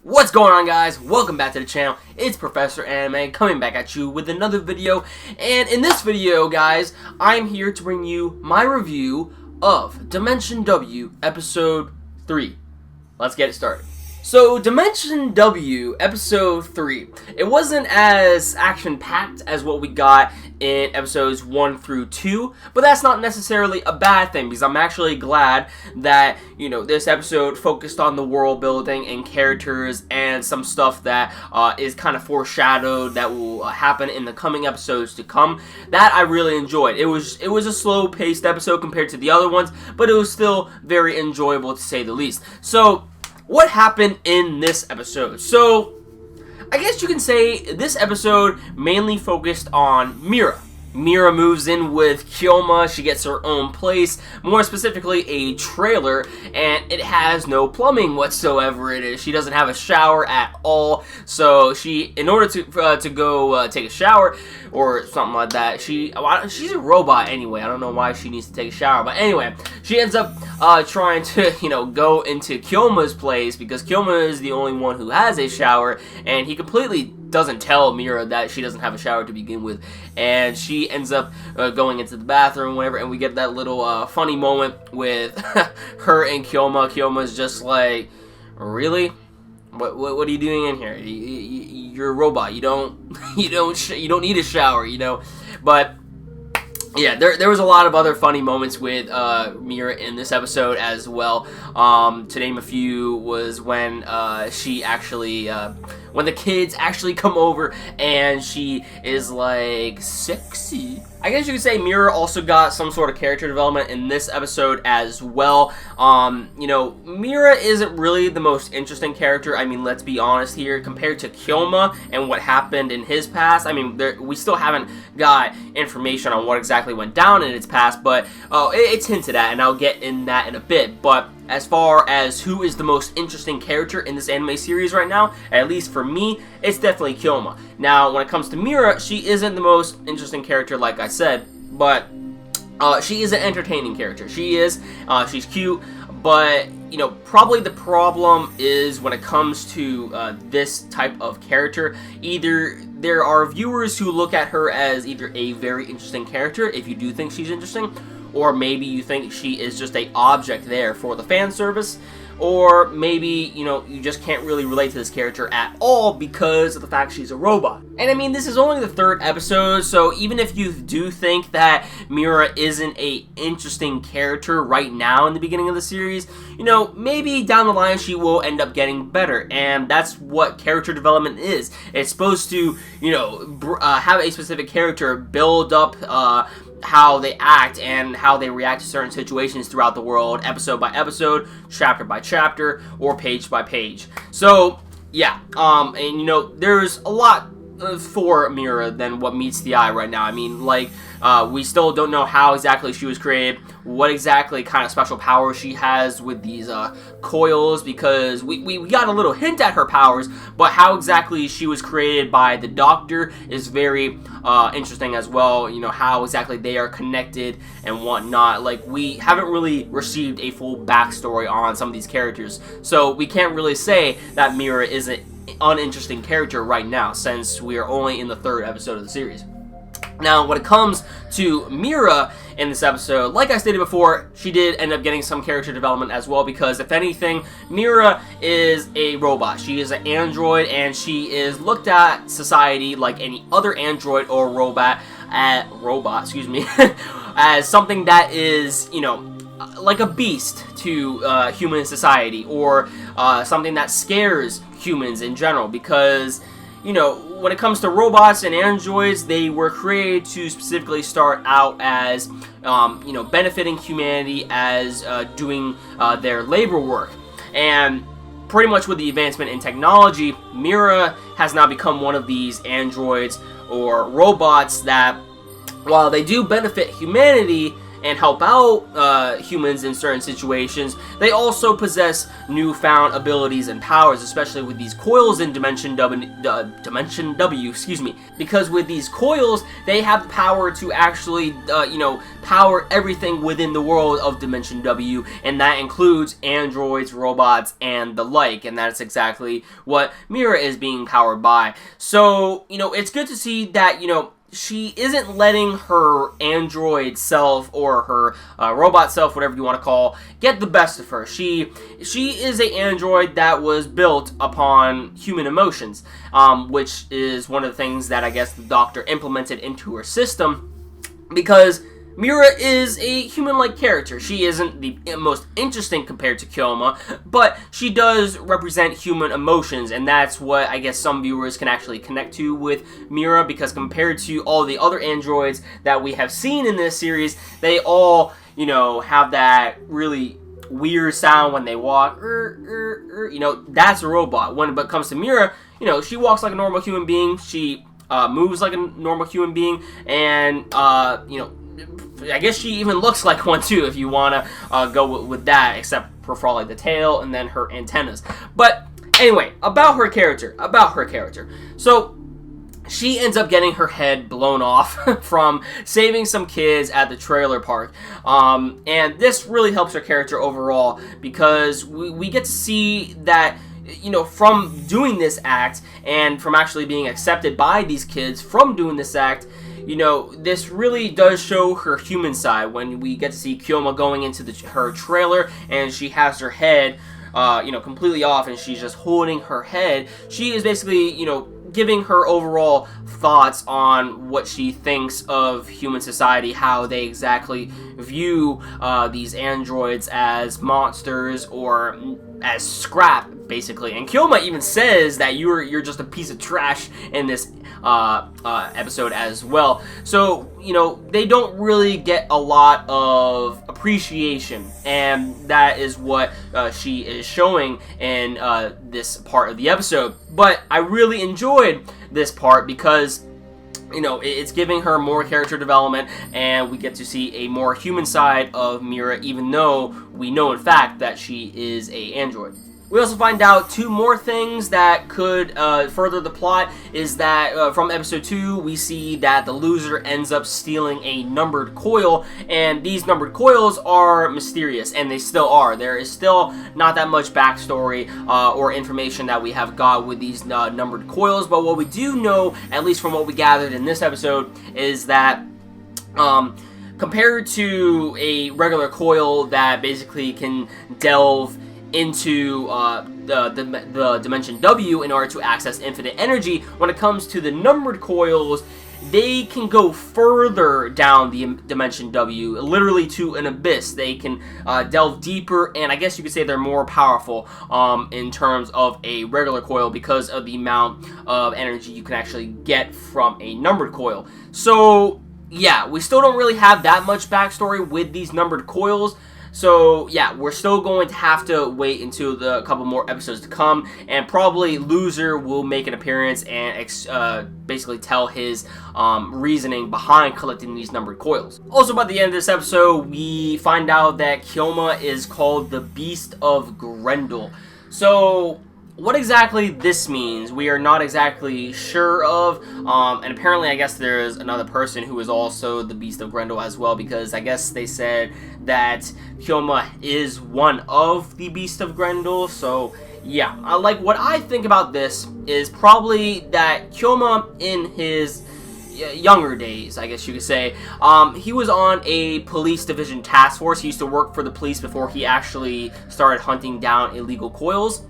What's going on, guys? Welcome back to the channel. It's Professor Anime coming back at you with another video. And in this video, guys, I'm here to bring you my review of Dimension W Episode 3. Let's get it started. So, Dimension W Episode 3. It wasn't as action-packed as what we got in episodes 1 through 2, but that's not necessarily a bad thing, because I'm actually glad that, this episode focused on the world building and characters and some stuff that is kind of foreshadowed that will happen in the coming episodes to come. That I really enjoyed. It was a slow-paced episode compared to the other ones, but it was still very enjoyable to say the least. So, what happened in this episode? So, I guess you can say this episode mainly focused on Mira. Mira moves in with Kyoma, she gets her own place, more specifically a trailer, and it has no plumbing whatsoever. She doesn't have a shower at all, so in order to go take a shower, or something like that, she's a robot anyway, I don't know why she needs to take a shower, but anyway, she ends up trying to, go into Kyoma's place, because Kyoma is the only one who has a shower, and he completely doesn't tell Mira that she doesn't have a shower to begin with, and she ends up going into the bathroom, whatever, and we get that little funny moment with her and Kyoma. Kyoma's just like, really? What are you doing in here? You're a robot. You don't need a shower, But yeah, there was a lot of other funny moments with Mira in this episode as well. To name a few was when she actually, when the kids actually come over and she is like, sexy. I guess you could say Mira also got some sort of character development in this episode as well. Mira isn't really the most interesting character, I mean, let's be honest here, compared to Kyoma and what happened in his past. I mean, we still haven't got information on what exactly went down in its past, but it's hinted at, and I'll get in that in a bit. But as far as who is the most interesting character in this anime series right now, at least for me, it's definitely Kyoma. Now, when it comes to Mira, she isn't the most interesting character, like I said, but she is an entertaining character. She's cute, but, probably the problem is when it comes to this type of character, either there are viewers who look at her as either a very interesting character, if you do think she's interesting, or maybe you think she is just an object there for the fan service, or maybe, you just can't really relate to this character at all because of the fact she's a robot. And I mean, this is only the third episode, so even if you do think that Mira isn't an interesting character right now in the beginning of the series, maybe down the line she will end up getting better, and that's what character development is. It's supposed to, have a specific character build up, how they act and how they react to certain situations throughout the world, episode by episode, chapter by chapter, or page by page. So, yeah, and there's a lot for Mira than what meets the eye right now. I mean, like, we still don't know how exactly she was created, what exactly kind of special powers she has with these coils, because we got a little hint at her powers, but how exactly she was created by the Doctor is very interesting as well. How exactly they are connected and whatnot. Like, we haven't really received a full backstory on some of these characters, so we can't really say that Mira is an uninteresting character right now, since we are only in the third episode of the series. Now, when it comes to Mira in this episode, like I stated before, she did end up getting some character development as well, because if anything, Mira is a robot. She is an android, and she is looked at society like any other android or robot, as something that is, like a beast to human society, or something that scares humans in general, because when it comes to robots and androids, they were created to specifically start out as, benefiting humanity, as doing their labor work. And pretty much with the advancement in technology, Mira has now become one of these androids or robots that, while they do benefit humanity and help out humans in certain situations, they also possess newfound abilities and powers, especially with these coils in Dimension W, excuse me. Because with these coils, they have the power to actually, power everything within the world of Dimension W, and that includes androids, robots, and the like, and that's exactly what Mira is being powered by. So, it's good to see that, she isn't letting her android self or her robot self, whatever you want to call, get the best of her. She is an android that was built upon human emotions, which is one of the things that I guess the Doctor implemented into her system, because Mira is a human-like character. She isn't the most interesting compared to Kyoma, but she does represent human emotions, and that's what I guess some viewers can actually connect to with Mira, because compared to all the other androids that we have seen in this series, they all, have that really weird sound when they walk. That's a robot. When it comes to Mira, she walks like a normal human being. She moves like a normal human being, and I guess she even looks like one too, if you want to go with that, except for probably the tail and then her antennas. But anyway, about her character. So she ends up getting her head blown off from saving some kids at the trailer park. And this really helps her character overall, because we get to see that, from doing this act and from actually being accepted by these kids from doing this act, this really does show her human side when we get to see Kyoma going into her trailer and she has her head, completely off, and she's just holding her head. She is basically, giving her overall thoughts on what she thinks of human society, how they exactly view these androids as monsters or as scrap, basically. And Kyoma even says that you're just a piece of trash in this episode as well. So, they don't really get a lot of appreciation, and that is what she is showing in this part of the episode. But I really enjoyed this part because it's giving her more character development, and we get to see a more human side of Mira, even though we know in fact that she is an android. We also find out two more things that could further the plot. Is that from episode 2, we see that the loser ends up stealing a numbered coil, and these numbered coils are mysterious, and they still are. There is still not that much backstory or information that we have got with these numbered coils, but what we do know, at least from what we gathered in this episode, is that compared to a regular coil that basically can delve into the Dimension W in order to access infinite energy, when it comes to the numbered coils, they can go further down the Dimension W, literally to an abyss. They can delve deeper, and I guess you could say they're more powerful in terms of a regular coil, because of the amount of energy you can actually get from a numbered coil. So yeah, we still don't really have that much backstory with these numbered coils. So yeah, we're still going to have to wait until the couple more episodes to come, and probably Loser will make an appearance and basically tell his reasoning behind collecting these numbered coils. Also, by the end of this episode, we find out that Kyoma is called the Beast of Grendel. So what exactly this means, we are not exactly sure of, and apparently I guess there's another person who is also the Beast of Grendel as well, because I guess they said that Kyoma is one of the Beast of Grendel. So yeah, like what I think about this is probably that Kyoma in his younger days, I guess you could say, he was on a police division task force. He used to work for the police before he actually started hunting down illegal coils.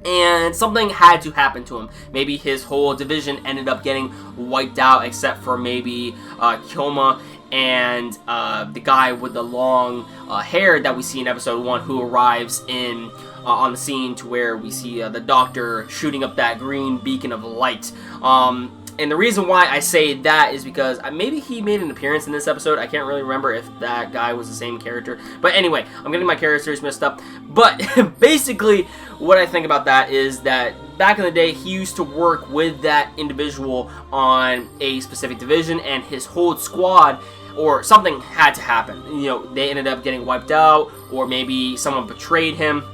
And something had to happen to him. Maybe his whole division ended up getting wiped out, except for maybe Kyoma and the guy with the long hair that we see in episode 1, who arrives in on the scene to where we see the Doctor shooting up that green beacon of light. And the reason why I say that is because maybe he made an appearance in this episode. I can't really remember if that guy was the same character. But anyway, I'm getting my characters messed up. But basically, what I think about that is that back in the day, he used to work with that individual on a specific division, and his whole squad or something had to happen. You know, they ended up getting wiped out, or maybe someone betrayed him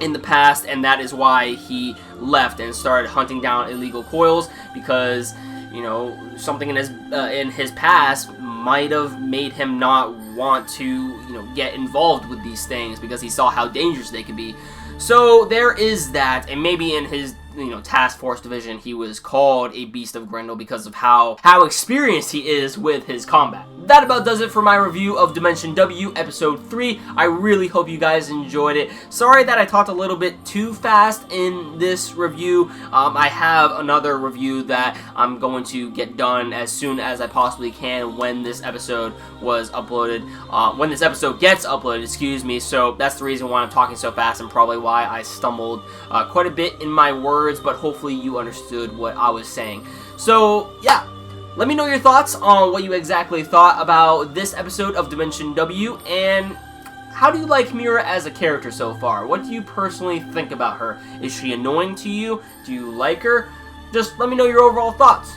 in the past, and that is why he left and started hunting down illegal coils, because, you know, something in his past might have made him not want to, you know, get involved with these things because he saw how dangerous they could be. So there is that, and maybe in his, you know, task force division he was called a Beast of Grendel because of how experienced he is with his combat. That about does it for my review of Dimension W Episode 3. I really hope you guys enjoyed it. Sorry that I talked a little bit too fast in this review. I have another review that I'm going to get done as soon as I possibly can when this episode was uploaded. When this episode gets uploaded, excuse me. So that's the reason why I'm talking so fast, and probably why I stumbled quite a bit in my words, but hopefully you understood what I was saying. So yeah. Let me know your thoughts on what you exactly thought about this episode of Dimension W, and how do you like Mira as a character so far? What do you personally think about her? Is she annoying to you? Do you like her? Just let me know your overall thoughts.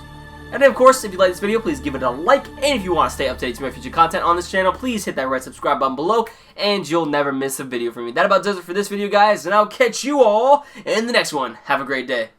And then, of course, if you like this video, please give it a like, and if you want to stay up to date with my future content on this channel, please hit that red subscribe button below, and you'll never miss a video from me. That about does it for this video, guys, and I'll catch you all in the next one. Have a great day.